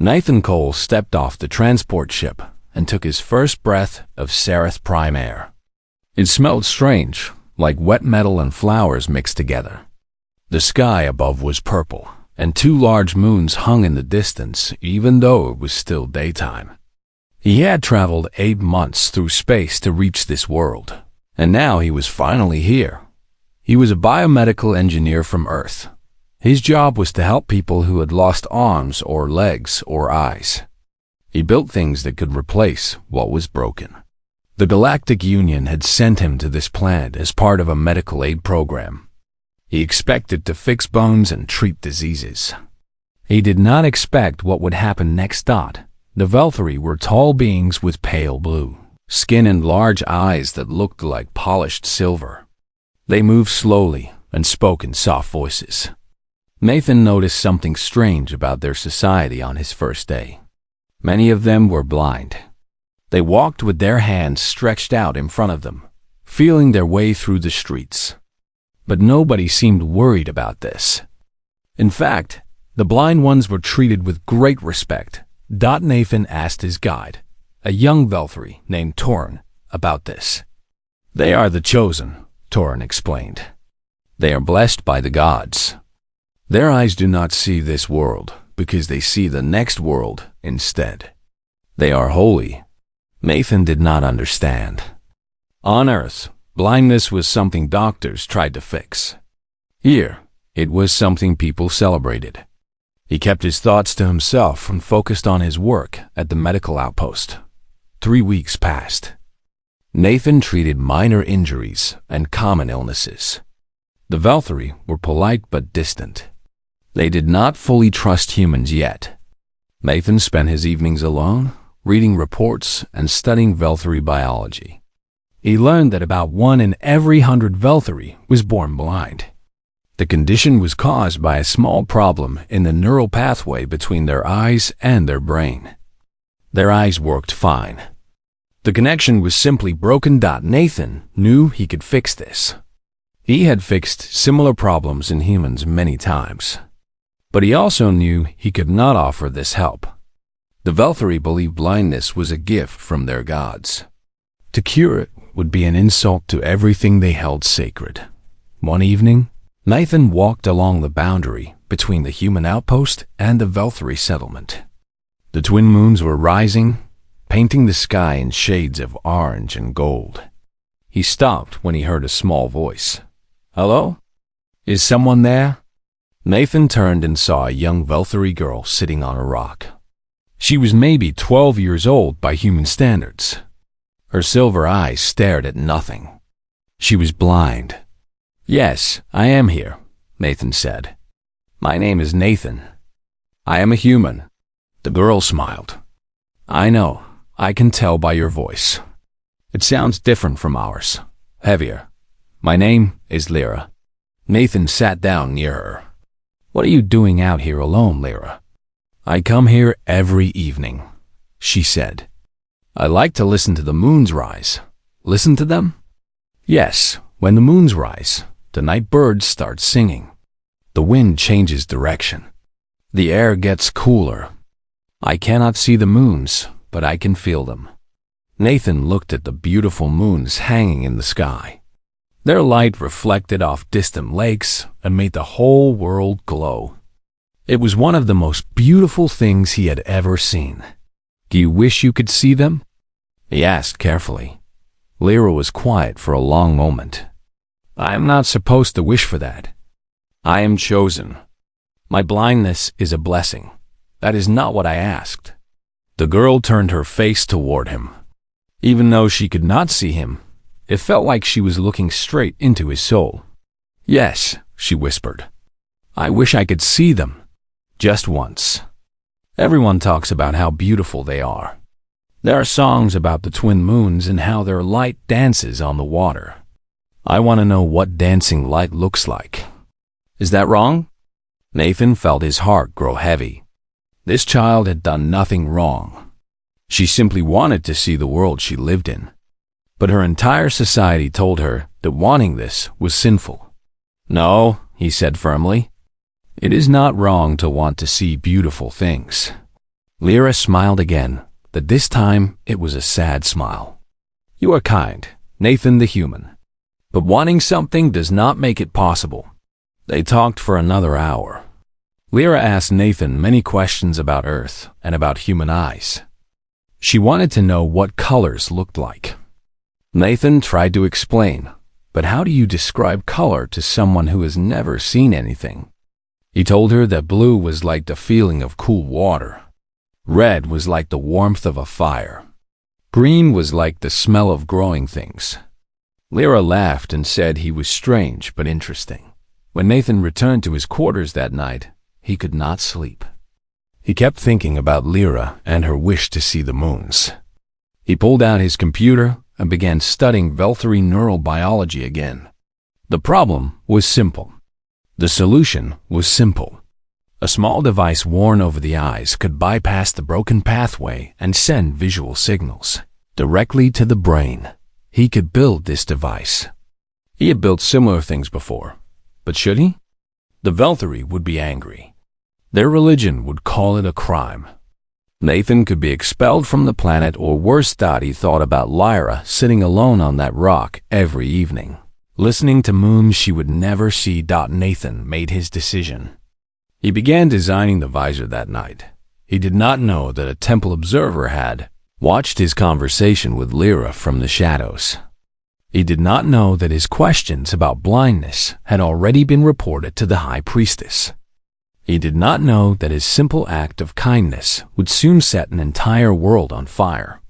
Nathan Cole stepped off the transport ship and took his first breath of Seraph Prime air. It smelled strange, like wet metal and flowers mixed together. The sky above was purple, and two large moons hung in the distance even though it was still daytime. He had traveled 8 months through space to reach this world, and now he was finally here. He was a biomedical engineer from Earth. His job was to help people who had lost arms or legs or eyes. He built things that could replace what was broken. The Galactic Union had sent him to this planet as part of a medical aid program. He expected to fix bones and treat diseases. He did not expect what would happen next. The Velthari were tall beings with pale blue skin and large eyes that looked like polished silver. They moved slowly and spoke in soft voices. Nathan noticed something strange about their society on his first day. Many of them were blind. They walked with their hands stretched out in front of them, feeling their way through the streets. But nobody seemed worried about this. In fact, the blind ones were treated with great respect. Nathan asked his guide, a young Velthari named Torn, about this. "They are the chosen," Torn explained. "They are blessed by the gods. Their eyes do not see this world because they see the next world instead. They are holy." Nathan did not understand. On Earth, blindness was something doctors tried to fix. Here, it was something people celebrated. He kept his thoughts to himself and focused on his work at the medical outpost. 3 weeks passed. Nathan treated minor injuries and common illnesses. The Velthari were polite but distant. They did not fully trust humans yet. Nathan spent his evenings alone, reading reports and studying Velthari biology. He learned that about 1 in every 100 Velthari was born blind. The condition was caused by a small problem in the neural pathway between their eyes and their brain. Their eyes worked fine. The connection was simply broken. Nathan knew he could fix this. He had fixed similar problems in humans many times. But he also knew he could not offer this help. The Velthari believed blindness was a gift from their gods. To cure it would be an insult to everything they held sacred. One evening, Nathan walked along the boundary between the human outpost and the Velthari settlement. The twin moons were rising, painting the sky in shades of orange and gold. He stopped when he heard a small voice. "Hello? Is someone there?" Nathan turned and saw a young Velthari girl sitting on a rock. She was maybe 12 years old by human standards. Her silver eyes stared at nothing. She was blind. "Yes, I am here," Nathan said. "My name is Nathan. I am a human." The girl smiled. "I know. I can tell by your voice. It sounds different from ours. Heavier. My name is Lyra." Nathan sat down near her. "What are you doing out here alone, Lyra?" "I come here every evening," she said. "I like to listen to the moons rise." "Listen to them?" "Yes, when the moons rise, the night birds start singing. The wind changes direction. The air gets cooler. I cannot see the moons, but I can feel them." Nathan looked at the beautiful moons hanging in the sky. Their light reflected off distant lakes and made the whole world glow. It was one of the most beautiful things he had ever seen. "Do you wish you could see them?" he asked carefully. Lyra was quiet for a long moment. "I am not supposed to wish for that. I am chosen. My blindness is a blessing. That is not what I asked." The girl turned her face toward him. Even though she could not see him, it felt like she was looking straight into his soul. "Yes," she whispered. "I wish I could see them. Just once. Everyone talks about how beautiful they are. There are songs about the twin moons and how their light dances on the water. I want to know what dancing light looks like." "Is that wrong?" Nathan felt his heart grow heavy. This child had done nothing wrong. She simply wanted to see the world she lived in. But her entire society told her that wanting this was sinful. "No," he said firmly. "It is not wrong to want to see beautiful things. Lyra smiled again, but this time it was a sad smile. You are kind, Nathan the human. But wanting something does not make it possible. They talked for another hour. Lyra asked Nathan many questions about Earth and about human eyes. She wanted to know what colors looked like. Nathan tried to explain, but how do you describe color to someone who has never seen anything? He told her that blue was like the feeling of cool water. Red was like the warmth of a fire. Green was like the smell of growing things. Lyra laughed and said he was strange but interesting. When Nathan returned to his quarters that night, he could not sleep. He kept thinking about Lyra and her wish to see the moons. He pulled out his computer and began studying Velthary neural biology again. The problem was simple. The solution was simple. A small device worn over the eyes could bypass the broken pathway and send visual signals directly to the brain. He could build this device. He had built similar things before, but should he? The Velthary would be angry. Their religion would call it a crime. Nathan could be expelled from the planet, or worse, he thought about Lyra sitting alone on that rock every evening, listening to moons she would never see. Nathan made his decision. He began designing the visor that night. He did not know that a temple observer had watched his conversation with Lyra from the shadows. He did not know that his questions about blindness had already been reported to the High Priestess. He did not know that his simple act of kindness would soon set an entire world on fire.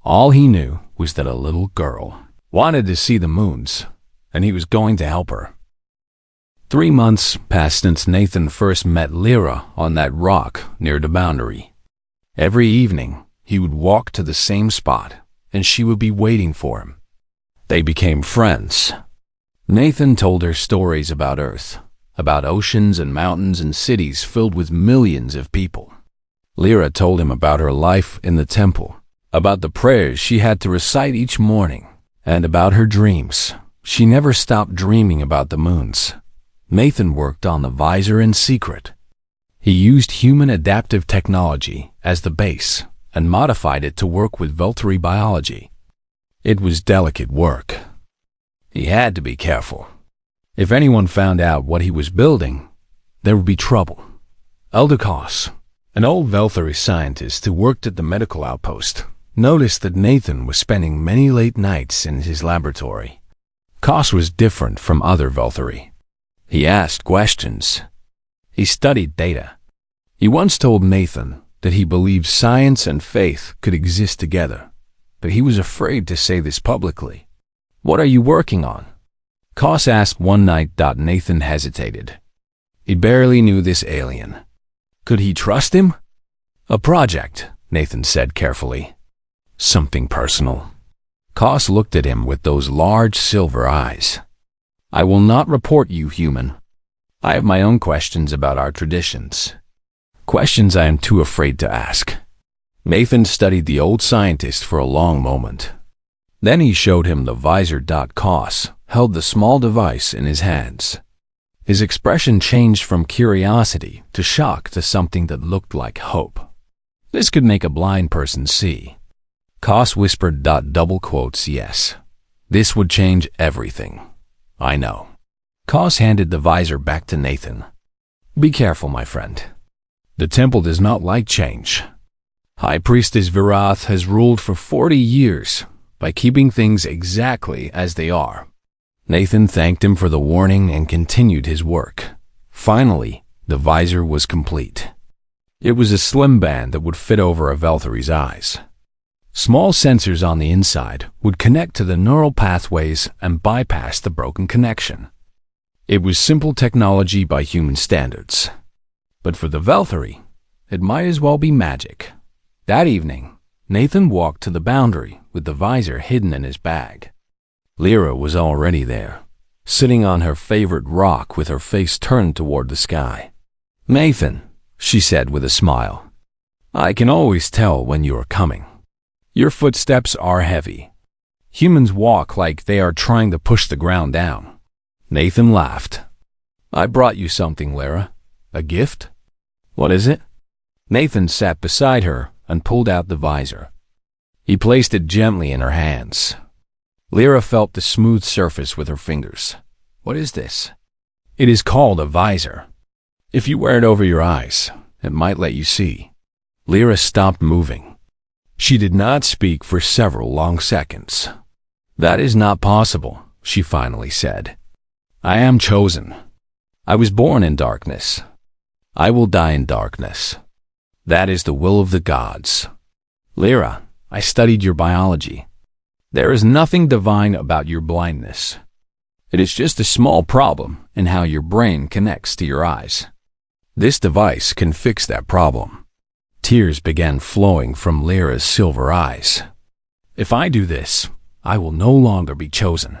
All he knew was that a little girl wanted to see the moons, and he was going to help her. 3 months passed since Nathan first met Lyra on that rock near the boundary. Every evening, he would walk to the same spot, and she would be waiting for him. They became friends. Nathan told her stories about Earth, about oceans and mountains and cities filled with millions of people. Lyra told him about her life in the temple, about the prayers she had to recite each morning, and about her dreams. She never stopped dreaming about the moons. Nathan worked on the visor in secret. He used human adaptive technology as the base and modified it to work with Velthary biology. It was delicate work. He had to be careful. If anyone found out what he was building, there would be trouble. Eldakos, an old Velthary scientist who worked at the medical outpost, noticed that Nathan was spending many late nights in his laboratory. Kos was different from other Velthary. He asked questions. He studied data. He once told Nathan that he believed science and faith could exist together, but he was afraid to say this publicly. What are you working on? Kos asked one night. Nathan hesitated. He barely knew this alien. Could he trust him? A project, Nathan said carefully. Something personal. Kos looked at him with those large silver eyes. I will not report you, human. I have my own questions about our traditions. Questions I am too afraid to ask. Nathan studied the old scientist for a long moment. Then he showed him the visor. Kos held the small device in his hands. His expression changed from curiosity to shock to something that looked like hope. This could make a blind person see. Kos whispered. Double quotes, yes. This would change everything. I know. Kos handed the visor back to Nathan. Be careful, my friend. The temple does not like change. High Priestess Virath has ruled for 40 years by keeping things exactly as they are. Nathan thanked him for the warning and continued his work. Finally, the visor was complete. It was a slim band that would fit over a Velthary's eyes. Small sensors on the inside would connect to the neural pathways and bypass the broken connection. It was simple technology by human standards. But for the Velthary, it might as well be magic. That evening, Nathan walked to the boundary with the visor hidden in his bag. Lyra was already there, sitting on her favorite rock with her face turned toward the sky. Nathan, she said with a smile, I can always tell when you are coming. Your footsteps are heavy. Humans walk like they are trying to push the ground down. Nathan laughed. I brought you something, Lyra. A gift? What is it? Nathan sat beside her and pulled out the visor. He placed it gently in her hands. Lyra felt the smooth surface with her fingers. What is this? It is called a visor. If you wear it over your eyes, it might let you see. Lyra stopped moving. She did not speak for several long seconds. That is not possible, she finally said. I am chosen. I was born in darkness. I will die in darkness. That is the will of the gods. Lyra, I studied your biology. There is nothing divine about your blindness. It is just a small problem in how your brain connects to your eyes. This device can fix that problem. Tears began flowing from Lyra's silver eyes. If I do this, I will no longer be chosen.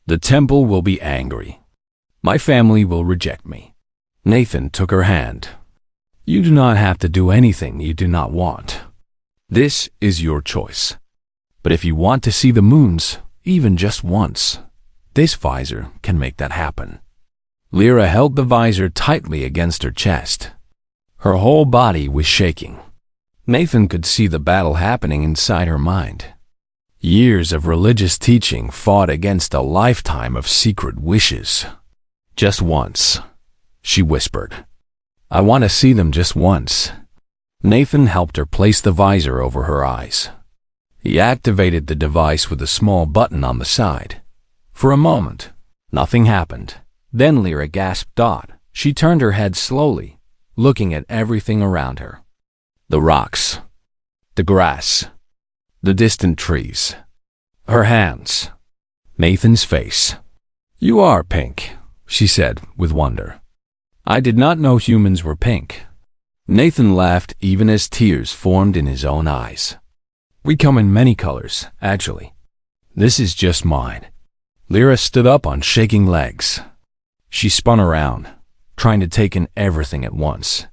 The temple will be angry. My family will reject me. Nathan took her hand. You do not have to do anything you do not want. This is your choice. But if you want to see the moons, even just once, this visor can make that happen. Lyra held the visor tightly against her chest. Her whole body was shaking. Nathan could see the battle happening inside her mind. Years of religious teaching fought against a lifetime of secret wishes. Just once, she whispered. I want to see them just once. Nathan helped her place the visor over her eyes. He activated the device with a small button on the side. For a moment, nothing happened. Then Lyra gasped. She turned her head slowly, looking at everything around her. The rocks, the grass, the distant trees, her hands, Nathan's face. You are pink, she said with wonder. I did not know humans were pink. Nathan laughed even as tears formed in his own eyes. We come in many colors, actually. This is just mine. Lyra stood up on shaking legs. She spun around, trying to take in everything at once.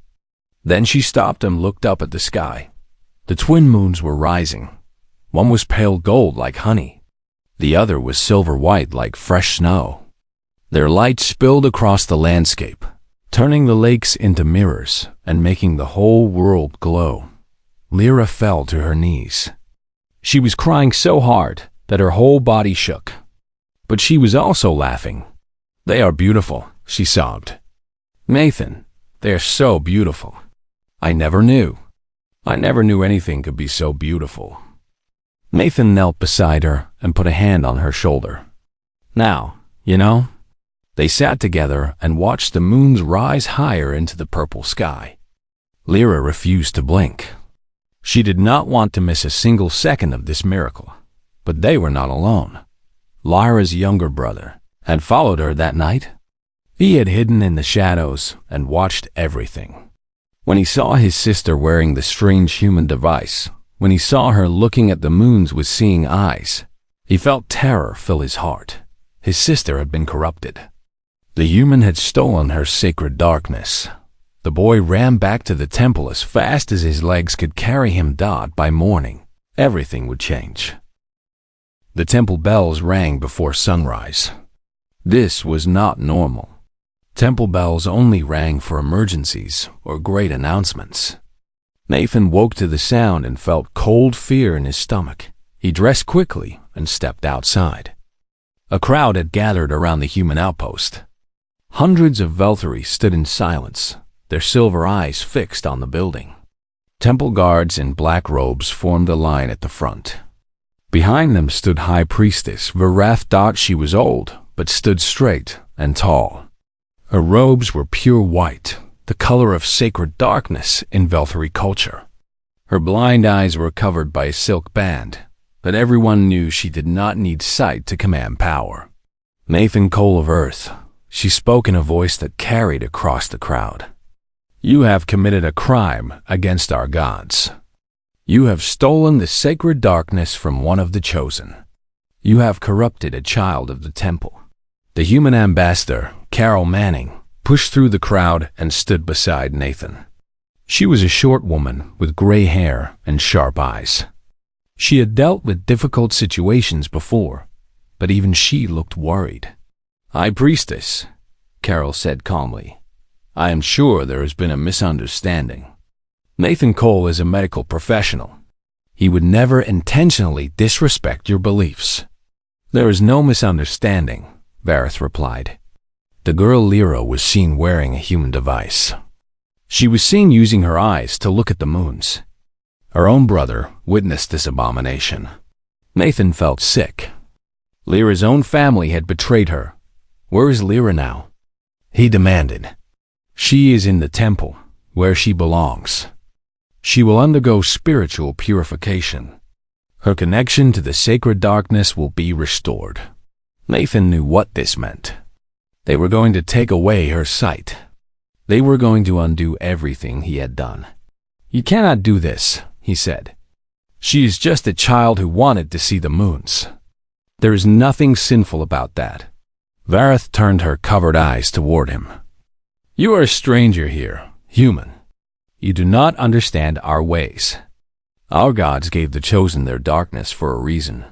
Then she stopped and looked up at the sky. The twin moons were rising. One was pale gold like honey. The other was silver white like fresh snow. Their light spilled across the landscape, turning the lakes into mirrors and making the whole world glow. Lyra fell to her knees. She was crying so hard that her whole body shook. But she was also laughing. They are beautiful, she sobbed. Nathan, they are so beautiful. I never knew anything could be so beautiful. Nathan knelt beside her and put a hand on her shoulder. Now, you know, they sat together and watched the moons rise higher into the purple sky. Lyra refused to blink. She did not want to miss a single second of this miracle. But they were not alone. Lyra's younger brother had followed her that night. He had hidden in the shadows and watched everything. When he saw his sister wearing the strange human device, when he saw her looking at the moons with seeing eyes, he felt terror fill his heart. His sister had been corrupted. The human had stolen her sacred darkness. The boy ran back to the temple as fast as his legs could carry him. By morning, everything would change. The temple bells rang before sunrise. This was not normal. Temple bells only rang for emergencies or great announcements. Nathan woke to the sound and felt cold fear in his stomach. He dressed quickly and stepped outside. A crowd had gathered around the human outpost. Hundreds of Velthari stood in silence, their silver eyes fixed on the building. Temple guards in black robes formed a line at the front. Behind them stood High Priestess Varath. She was old, but stood straight and tall. Her robes were pure white, the color of sacred darkness in Velthari culture. Her blind eyes were covered by a silk band, but everyone knew she did not need sight to command power. Nathan Cole of Earth, she spoke in a voice that carried across the crowd. You have committed a crime against our gods. You have stolen the sacred darkness from one of the chosen. You have corrupted a child of the temple. The human ambassador, Carol Manning, pushed through the crowd and stood beside Nathan. She was a short woman with gray hair and sharp eyes. She had dealt with difficult situations before, but even she looked worried. High Priestess, Carol said calmly, I am sure there has been a misunderstanding. Nathan Cole is a medical professional. He would never intentionally disrespect your beliefs. There is no misunderstanding, Vareth replied. The girl Lyra was seen wearing a human device. She was seen using her eyes to look at the moons. Her own brother witnessed this abomination. Nathan felt sick. Lyra's own family had betrayed her. Where is Lyra now? He demanded. She is in the temple, where she belongs. She will undergo spiritual purification. Her connection to the sacred darkness will be restored. Nathan knew what this meant. They were going to take away her sight. They were going to undo everything he had done. You cannot do this, he said. She is just a child who wanted to see the moons. There is nothing sinful about that. Vareth turned her covered eyes toward him. You are a stranger here, human. You do not understand our ways. Our gods gave the chosen their darkness for a reason.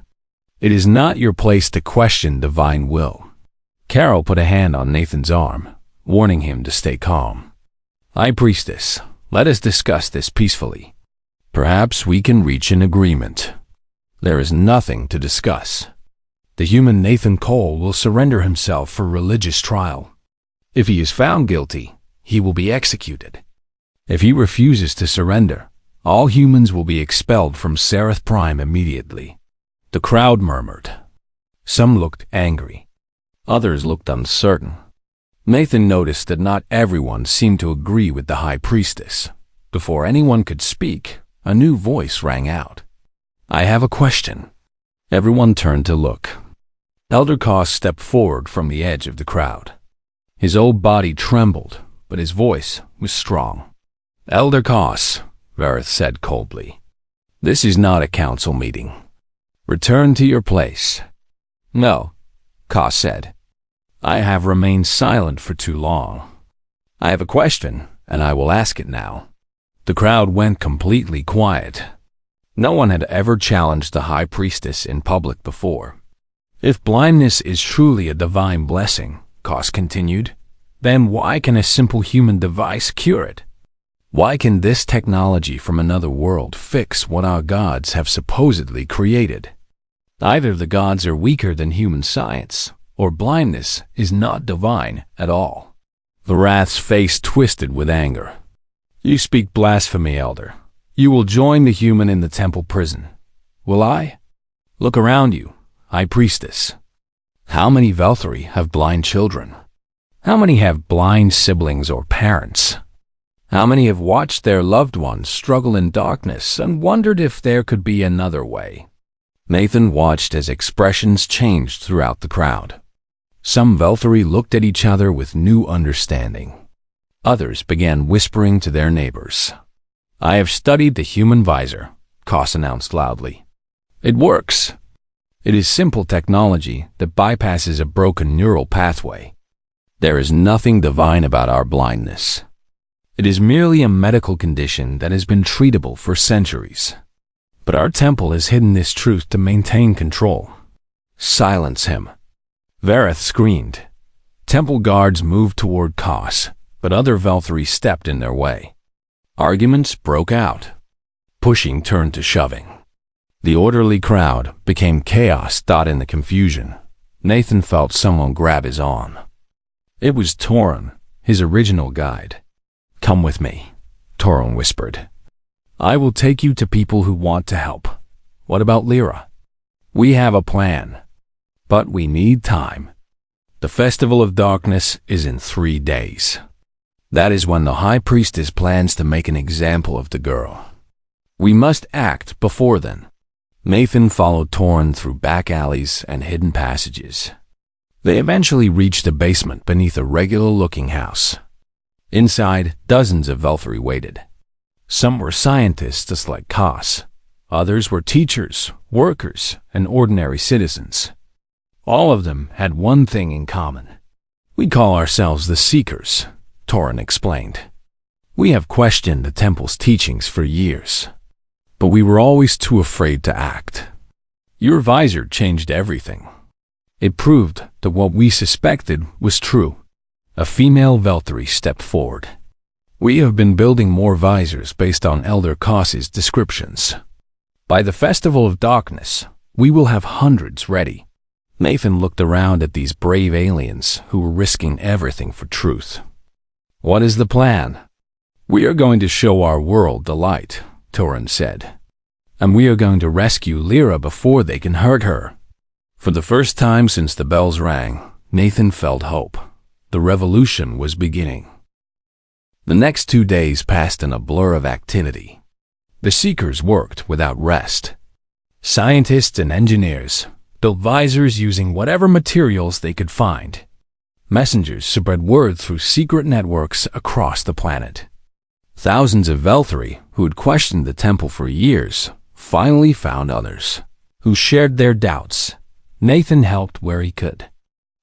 It is not your place to question divine will. Carol put a hand on Nathan's arm, warning him to stay calm. High Priestess, let us discuss this peacefully. Perhaps we can reach an agreement. There is nothing to discuss. The human Nathan Cole will surrender himself for religious trial. If he is found guilty, he will be executed. If he refuses to surrender, all humans will be expelled from Sereth Prime immediately. The crowd murmured. Some looked angry. Others looked uncertain. Nathan noticed that not everyone seemed to agree with the High Priestess. Before anyone could speak, a new voice rang out. I have a question. Everyone turned to look. Elder Koss stepped forward from the edge of the crowd. His old body trembled, but his voice was strong. Elder Koss, Vareth said coldly, this is not a council meeting. Return to your place. No, Koss said. I have remained silent for too long. I have a question, and I will ask it now. The crowd went completely quiet. No one had ever challenged the High Priestess in public before. If blindness is truly a divine blessing, Koss continued, then why can a simple human device cure it? Why can this technology from another world fix what our gods have supposedly created? Either the gods are weaker than human science, or blindness is not divine at all. Varath's face twisted with anger. You speak blasphemy, Elder. You will join the human in the temple prison. Will I? Look around you, High Priestess. How many Velthari have blind children? How many have blind siblings or parents? How many have watched their loved ones struggle in darkness and wondered if there could be another way? Nathan watched as expressions changed throughout the crowd. Some Velthari looked at each other with new understanding. Others began whispering to their neighbors. I have studied the human visor, Koss announced loudly. It works. It is simple technology that bypasses a broken neural pathway. There is nothing divine about our blindness. It is merely a medical condition that has been treatable for centuries. But our temple has hidden this truth to maintain control. Silence him. Vareth screamed. Temple guards moved toward Koss, but other Velthari stepped in their way. Arguments broke out. Pushing turned to shoving. The orderly crowd became chaos. In the confusion, Nathan felt someone grab his arm. It was Torin, his original guide. Come with me, Torin whispered. I will take you to people who want to help. What about Lyra? We have a plan, but we need time. The Festival of Darkness is in 3 days. That is when the High Priestess plans to make an example of the girl. We must act before then. Nathan followed Torin through back alleys and hidden passages. They eventually reached a basement beneath a regular-looking house. Inside, dozens of Velthari waited. Some were scientists just like Koss. Others were teachers, workers, and ordinary citizens. All of them had one thing in common. We call ourselves the Seekers, Torin explained. We have questioned the temple's teachings for years, but we were always too afraid to act. Your visor changed everything. It proved that what we suspected was true. A female Velthari stepped forward. We have been building more visors based on Elder Koss's descriptions. By the Festival of Darkness, we will have hundreds ready. Nathan looked around at these brave aliens who were risking everything for truth. What is the plan? We are going to show our world the light, Torin said. And we are going to rescue Lyra before they can hurt her. For the first time since the bells rang, Nathan felt hope. The revolution was beginning. The next 2 days passed in a blur of activity. The Seekers worked without rest. Scientists and engineers built visors using whatever materials they could find. Messengers spread word through secret networks across the planet. Thousands of Velthari, who had questioned the temple for years, finally found others who shared their doubts. Nathan helped where he could.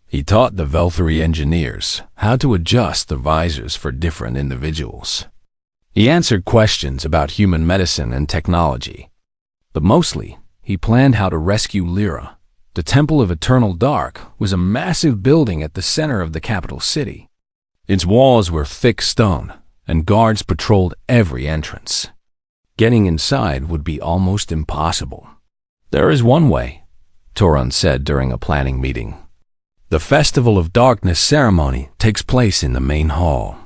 He taught the Velthari engineers how to adjust the visors for different individuals. He answered questions about human medicine and technology. But mostly, he planned how to rescue Lyra. The Temple of Eternal Dark was a massive building at the center of the capital city. Its walls were thick stone, and guards patrolled every entrance. Getting inside would be almost impossible. There is one way, Torin said during a planning meeting. The Festival of Darkness ceremony takes place in the main hall.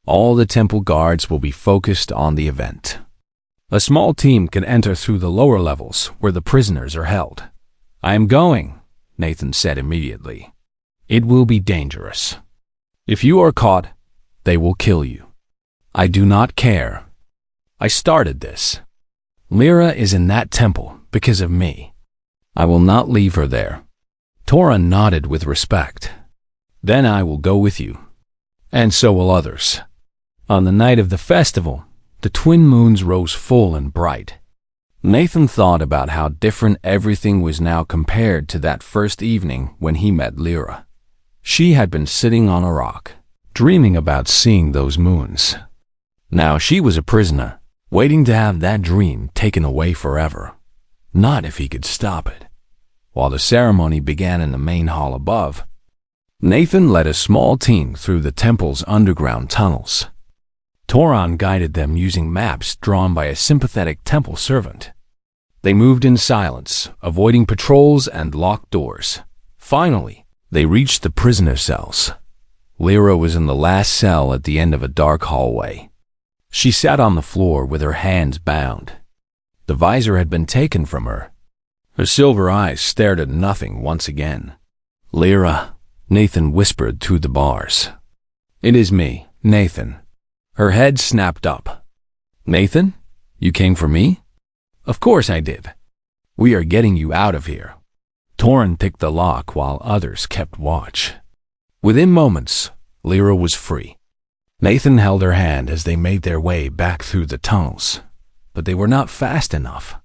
All the temple guards will be focused on the event. A small team can enter through the lower levels where the prisoners are held. I am going, Nathan said immediately. It will be dangerous. If you are caught, they will kill you. I do not care. I started this. Lyra is in that temple because of me. I will not leave her there. Torin nodded with respect. Then I will go with you. And so will others. On the night of the festival, the twin moons rose full and bright. Nathan thought about how different everything was now compared to that first evening when he met Lyra. She had been sitting on a rock, dreaming about seeing those moons. Now she was a prisoner, waiting to have that dream taken away forever. Not if he could stop it. While the ceremony began in the main hall above, Nathan led a small team through the temple's underground tunnels. Torin guided them using maps drawn by a sympathetic temple servant. They moved in silence, avoiding patrols and locked doors. Finally, they reached the prisoner cells. Lyra was in the last cell at the end of a dark hallway. She sat on the floor with her hands bound. The visor had been taken from her. Her silver eyes stared at nothing once again. Lyra, Nathan whispered through the bars. It is me, Nathan. Her head snapped up. Nathan? You came for me? Of course I did. We are getting you out of here. Torin picked the lock while others kept watch. Within moments, Lyra was free. Nathan held her hand as they made their way back through the tunnels, but they were not fast enough.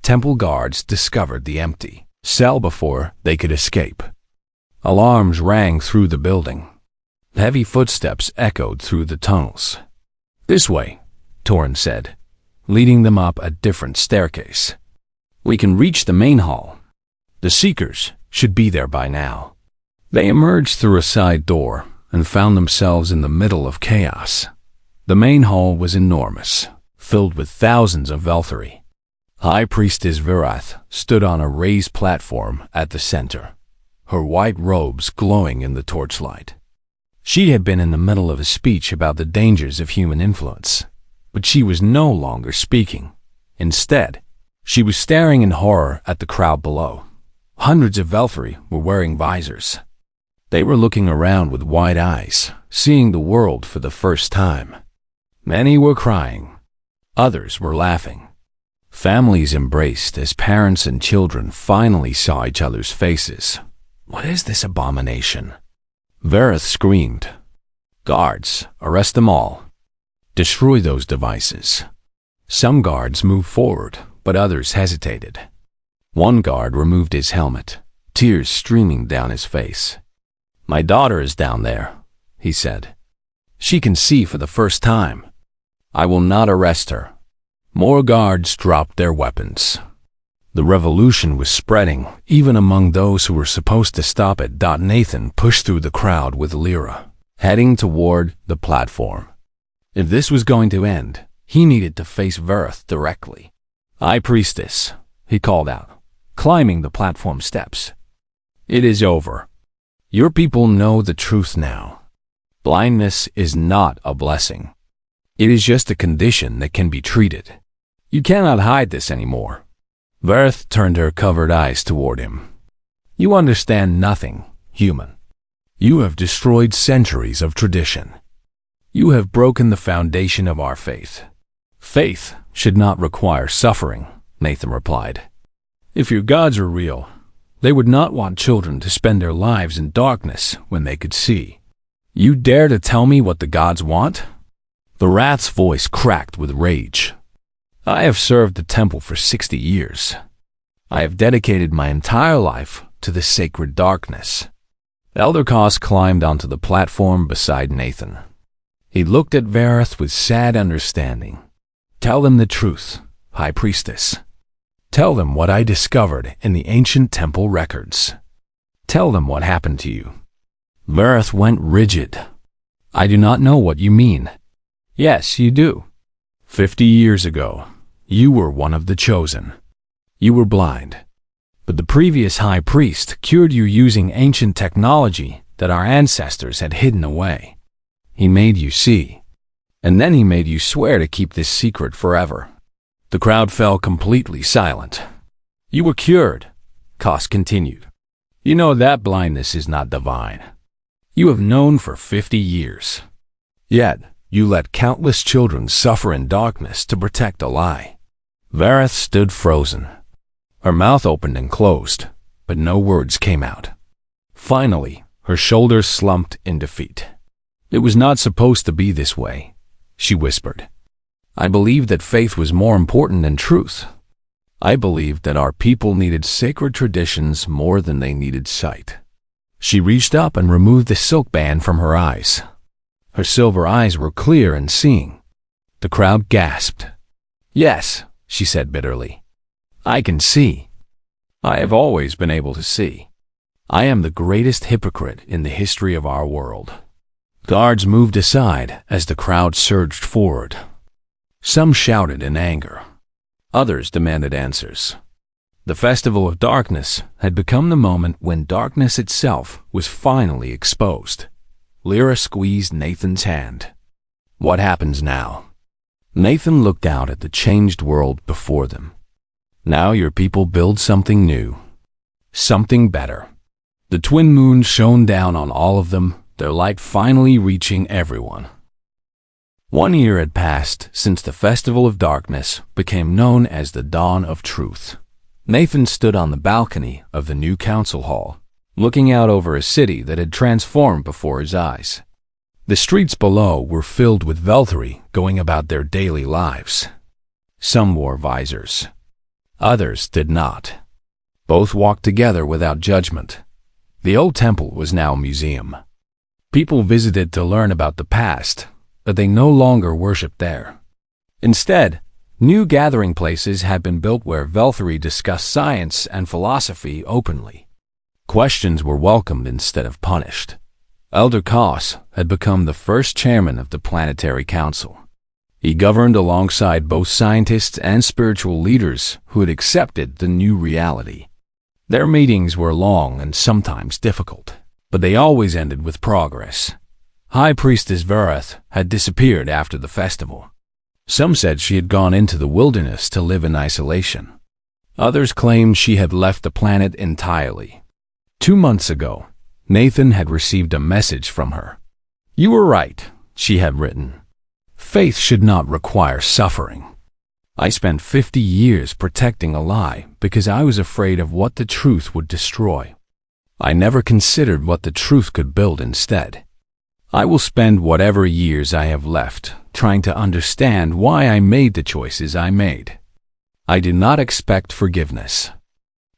Temple guards discovered the empty cell before they could escape. Alarms rang through the building. Heavy footsteps echoed through the tunnels. This way, Torin said, leading them up a different staircase. We can reach the main hall. The Seekers should be there by now. They emerged through a side door and found themselves in the middle of chaos. The main hall was enormous, filled with thousands of Velthari. High Priestess Virath stood on a raised platform at the center, her white robes glowing in the torchlight. She had been in the middle of a speech about the dangers of human influence, but she was no longer speaking. Instead, she was staring in horror at the crowd below. Hundreds of Velthari were wearing visors. They were looking around with wide eyes, seeing the world for the first time. Many were crying. Others were laughing. Families embraced as parents and children finally saw each other's faces. What is this abomination? Virath screamed. Guards, arrest them all. Destroy those devices. Some guards moved forward, but others hesitated. One guard removed his helmet, tears streaming down his face. My daughter is down there, he said. She can see for the first time. I will not arrest her. More guards dropped their weapons. The revolution was spreading, even among those who were supposed to stop it. Nathan pushed through the crowd with Lyra, heading toward the platform. If this was going to end, he needed to face Verith directly. "High Priestess," he called out, climbing the platform steps. "It is over. Your people know the truth now. Blindness is not a blessing. It is just a condition that can be treated. You cannot hide this anymore." Verith turned her covered eyes toward him. "You understand nothing, human. You have destroyed centuries of tradition. You have broken the foundation of our faith." "Faith should not require suffering," Nathan replied. "If your gods are real, they would not want children to spend their lives in darkness when they could see. You dare to tell me what the gods want?" The wrath's voice cracked with rage. "I have served the temple for 60 years. I have dedicated my entire life to the sacred darkness." Elder Kos climbed onto the platform beside Nathan. He looked at Verith with sad understanding. "Tell them the truth, High Priestess. Tell them what I discovered in the ancient temple records. Tell them what happened to you." Verith went rigid. "I do not know what you mean." "Yes, you do. 50 years ago, you were one of the chosen. You were blind. But the previous high priest cured you using ancient technology that our ancestors had hidden away. He made you see. And then he made you swear to keep this secret forever." The crowd fell completely silent. "You were cured," Kos continued. "You know that blindness is not divine. You have known for 50 years. Yet, you let countless children suffer in darkness to protect a lie." Verith stood frozen. Her mouth opened and closed, but no words came out. Finally, her shoulders slumped in defeat. "It was not supposed to be this way," she whispered. "I believed that faith was more important than truth. I believed that our people needed sacred traditions more than they needed sight." She reached up and removed the silk band from her eyes. Her silver eyes were clear and seeing. The crowd gasped. "Yes," she said bitterly. "I can see. I have always been able to see. I am the greatest hypocrite in the history of our world." Guards moved aside as the crowd surged forward. Some shouted in anger. Others demanded answers. The Festival of Darkness had become the moment when darkness itself was finally exposed. Lyra squeezed Nathan's hand. "What happens now?" Nathan looked out at the changed world before them. "Now your people build something new. Something better." The twin moons shone down on all of them, their light finally reaching everyone. 1 year had passed since the Festival of Darkness became known as the Dawn of Truth. Nathan stood on the balcony of the new council hall, looking out over a city that had transformed before his eyes. The streets below were filled with Velthari going about their daily lives. Some wore visors. Others did not. Both walked together without judgment. The old temple was now a museum. People visited to learn about the past, but they no longer worshipped there. Instead, new gathering places had been built where Velthari discussed science and philosophy openly. Questions were welcomed instead of punished. Elder Kos had become the first chairman of the Planetary Council. He governed alongside both scientists and spiritual leaders who had accepted the new reality. Their meetings were long and sometimes difficult, but they always ended with progress. High Priestess Verith had disappeared after the festival. Some said she had gone into the wilderness to live in isolation. Others claimed she had left the planet entirely. 2 months ago, Nathan had received a message from her. "You were right," she had written. "Faith should not require suffering. I spent 50 years protecting a lie because I was afraid of what the truth would destroy. I never considered what the truth could build instead. I will spend whatever years I have left trying to understand why I made the choices I made. I do not expect forgiveness.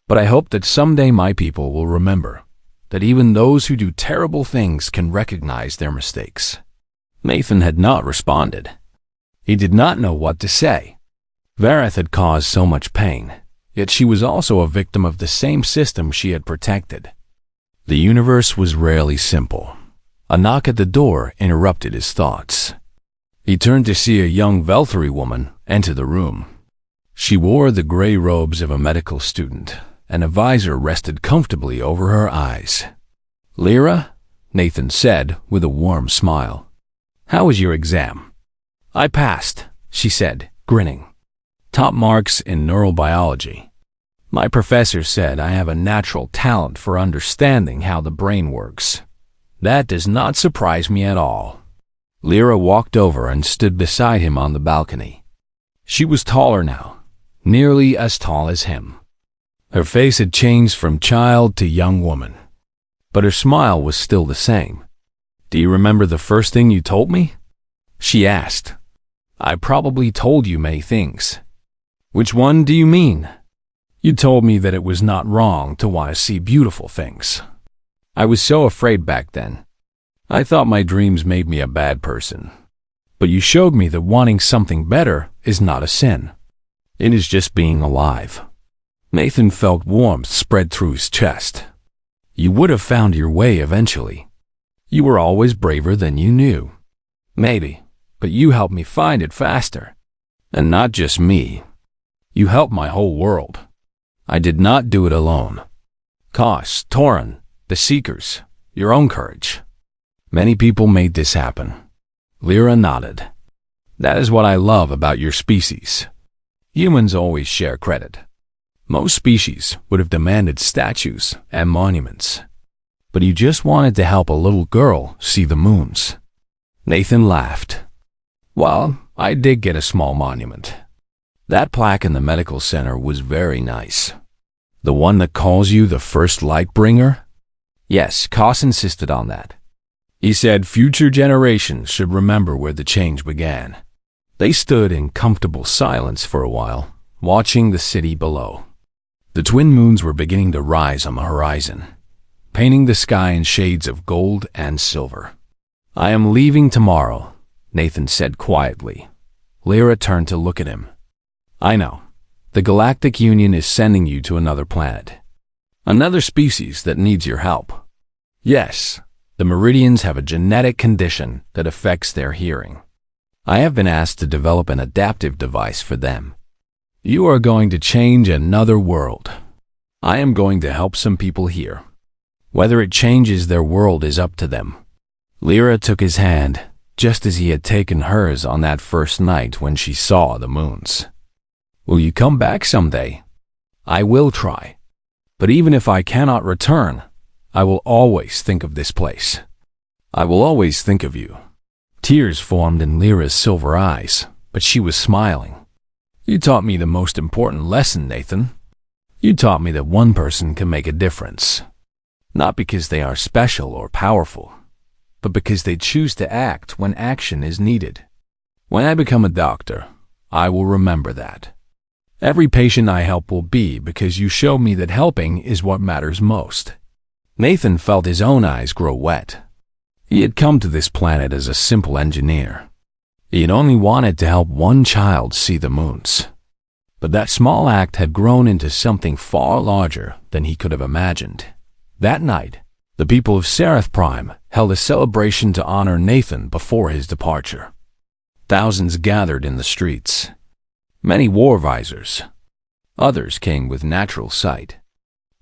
But I hope that someday my people will remember that even those who do terrible things can recognize their mistakes." Nathan had not responded. He did not know what to say. Verith had caused so much pain, yet she was also a victim of the same system she had protected. The universe was rarely simple. A knock at the door interrupted his thoughts. He turned to see a young Velthary woman enter the room. She wore the gray robes of a medical student, and a visor rested comfortably over her eyes. "Lyra," Nathan said with a warm smile. "How was your exam?" "I passed," she said, grinning. "Top marks in neurobiology. My professor said I have a natural talent for understanding how the brain works. That does not surprise me at all." Lyra walked over and stood beside him on the balcony. She was taller now, nearly as tall as him. Her face had changed from child to young woman, but her smile was still the same. "Do you remember the first thing you told me?" she asked. "I probably told you many things." "Which one do you mean?" "You told me that it was not wrong to want to see beautiful things. I was so afraid back then. I thought my dreams made me a bad person. But you showed me that wanting something better is not a sin. It is just being alive." Nathan felt warmth spread through his chest. "You would have found your way eventually. You were always braver than you knew." "Maybe, but you helped me find it faster. And not just me. You helped my whole world. I did not do it alone. Kos, Torin, the Seekers, your own courage. Many people made this happen." Lyra nodded. "That is what I love about your species. Humans always share credit. Most species would have demanded statues and monuments. But you just wanted to help a little girl see the moons." Nathan laughed. "Well, I did get a small monument. That plaque in the medical center was very nice. The one that calls you the first light bringer?" "Yes, Kos insisted on that. He said future generations should remember where the change began." They stood in comfortable silence for a while, watching the city below. The twin moons were beginning to rise on the horizon, painting the sky in shades of gold and silver. "I am leaving tomorrow," Nathan said quietly. Lyra turned to look at him. "I know. The Galactic Union is sending you to another planet. Another species that needs your help. Yes, the Meridians have a genetic condition that affects their hearing. I have been asked to develop an adaptive device for them. You are going to change another world. I am going to help some people here. Whether it changes their world is up to them." Lyra took his hand, just as he had taken hers on that first night when she saw the moons. "Will you come back someday?" "I will try. But even if I cannot return, I will always think of this place. I will always think of you." Tears formed in Lyra's silver eyes, but she was smiling. "You taught me the most important lesson, Nathan. You taught me that one person can make a difference. Not because they are special or powerful, but because they choose to act when action is needed. When I become a doctor, I will remember that. Every patient I help will be because you show me that helping is what matters most." Nathan felt his own eyes grow wet. He had come to this planet as a simple engineer. He had only wanted to help one child see the moons. But that small act had grown into something far larger than he could have imagined. That night, the people of Seraph Prime held a celebration to honor Nathan before his departure. Thousands gathered in the streets. Many wore visors. Others came with natural sight.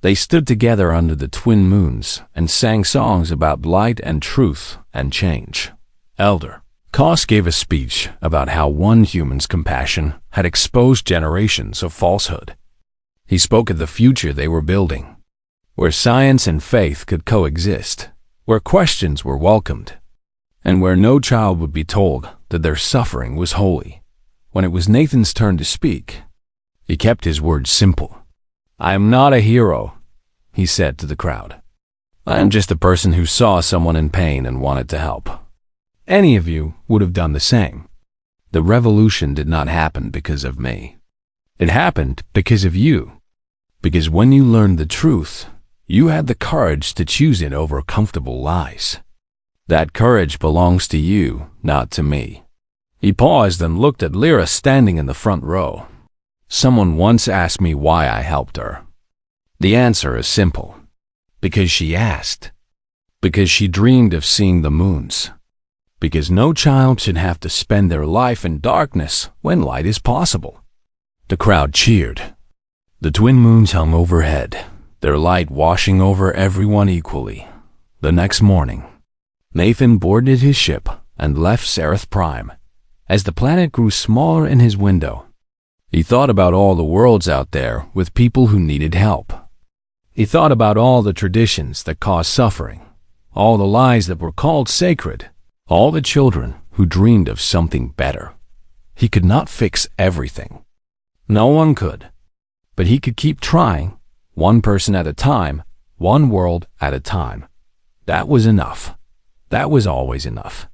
They stood together under the twin moons and sang songs about light and truth and change. Elder Kos gave a speech about how one human's compassion had exposed generations of falsehood. He spoke of the future they were building, where science and faith could coexist, where questions were welcomed, and where no child would be told that their suffering was holy. When it was Nathan's turn to speak, he kept his words simple. "I am not a hero," he said to the crowd. "I am just a person who saw someone in pain and wanted to help. Any of you would have done the same. The revolution did not happen because of me. It happened because of you. Because when you learned the truth, you had the courage to choose it over comfortable lies. That courage belongs to you, not to me." He paused and looked at Lyra standing in the front row. "Someone once asked me why I helped her. The answer is simple. Because she asked. Because she dreamed of seeing the moons. because no child should have to spend their life in darkness when light is possible. The crowd cheered. The twin moons hung overhead, their light washing over everyone equally. The next morning, Nathan boarded his ship and left Sereth Prime. As the planet grew smaller in his window, he thought about all the worlds out there with people who needed help. He thought about all the traditions that caused suffering, all the lies that were called sacred, all the children who dreamed of something better. He could not fix everything. No one could. But he could keep trying, one person at a time, one world at a time. That was enough. That was always enough.